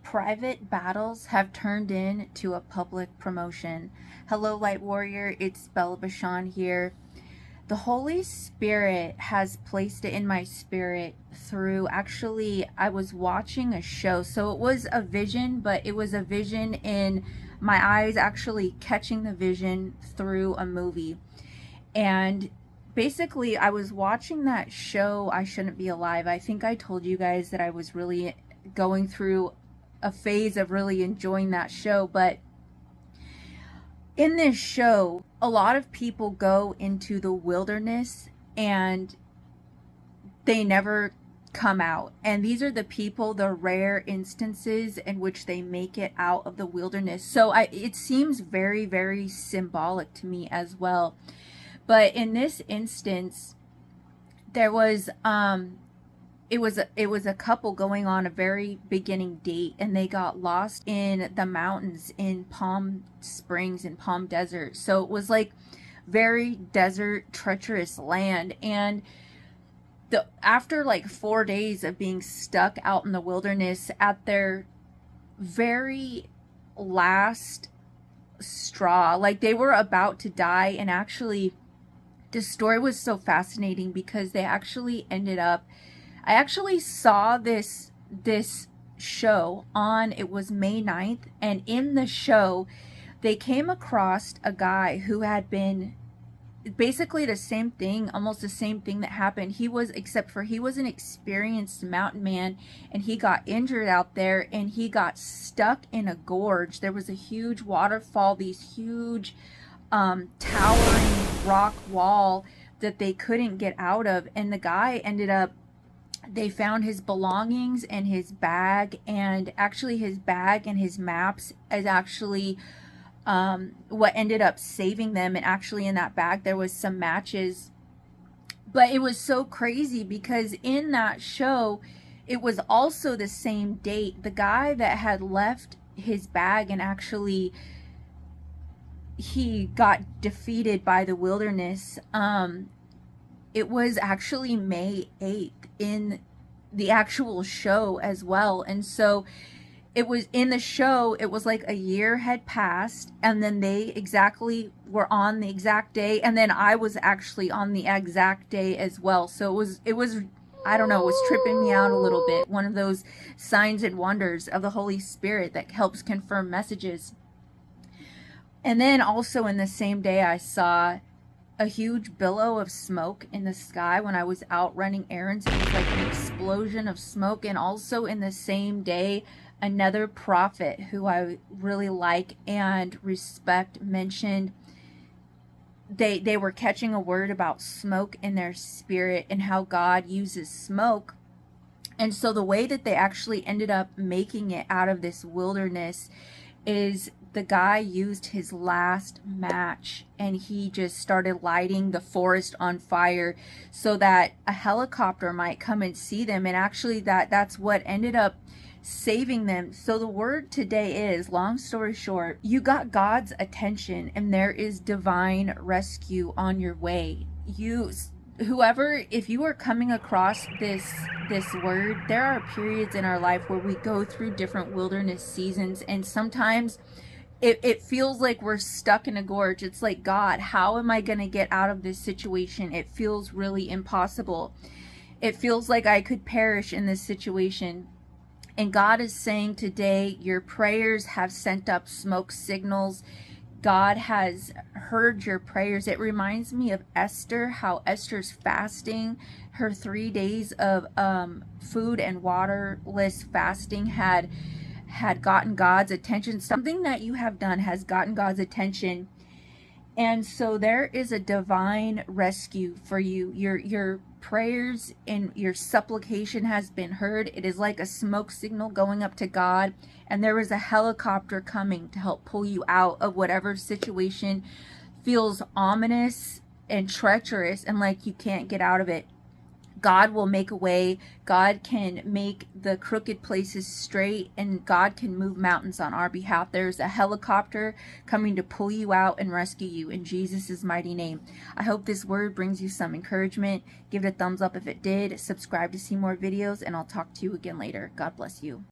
Private battles have turned into a public promotion. Hello, Light Warrior. It's Bashan here. The Holy Spirit has placed it in my spirit through, actually, I was watching a show. So it was a vision, but it was a vision in my eyes, actually catching the vision through a movie. And basically, I was watching that show, I Shouldn't Be Alive. I think I told you guys that I was really going through a phase of really enjoying that show. But in this show, a lot of people go into the wilderness and they never come out. And these are the people, the rare instances in which they make it out of the wilderness. So it seems very, very symbolic to me as well. But in this instance, there was it was a couple going on a very beginning date, and they got lost in the mountains in Palm Springs and Palm Desert. So it was like very desert, treacherous land. And after like 4 days of being stuck out in the wilderness, at their very last straw, like they were about to die. And actually, the story was so fascinating because they actually ended up, I actually saw this show on, it was May 9th, and in the show they came across a guy who had been basically the same thing, almost the same thing that happened. He was, except for he was an experienced mountain man, and he got injured out there and he got stuck in a gorge. There was a huge waterfall, these huge towering rock wall that they couldn't get out of, and the guy ended up, they found his belongings and his bag, and actually his bag and his maps is actually what ended up saving them. And actually in that bag there was some matches. But it was so crazy because in that show it was also the same date. The guy that had left his bag and actually he got defeated by the wilderness, it was actually May 8th in the actual show as well. And so it was in the show, it was like a year had passed, and then they exactly were on the exact day, and then I was actually on the exact day as well. So it was I don't know, it was tripping me out a little bit. One of those signs and wonders of the Holy Spirit that helps confirm messages. And then also in the same day, I saw a huge billow of smoke in the sky when I was out running errands. It was like an explosion of smoke. And also in the same day, another prophet who I really like and respect mentioned they were catching a word about smoke in their spirit and how God uses smoke. And so the way that they actually ended up making it out of this wilderness is the guy used his last match and he just started lighting the forest on fire so that a helicopter might come and see them. And actually that's what ended up saving them. So the word today is, long story short, you got God's attention and there is divine rescue on your way. Whoever, if you are coming across this word, there are periods in our life where we go through different wilderness seasons, and sometimes it feels like we're stuck in a gorge. It's like, God, how am I going to get out of this situation? It feels really impossible. It feels like I could perish in this situation. And God is saying today, your prayers have sent up smoke signals. God has heard your prayers. It reminds me of Esther, how Esther's fasting, her 3 days of food and waterless fasting had gotten God's attention. Something that you have done has gotten God's attention. And so there is a divine rescue for you. Your prayers and your supplication has been heard. It is like a smoke signal going up to God, and there is a helicopter coming to help pull you out of whatever situation feels ominous and treacherous and like you can't get out of it. God will make a way. God can make the crooked places straight, and God can move mountains on our behalf. There's a helicopter coming to pull you out and rescue you in Jesus' mighty name. I hope this word brings you some encouragement. Give it a thumbs up if it did. Subscribe to see more videos, and I'll talk to you again later. God bless you.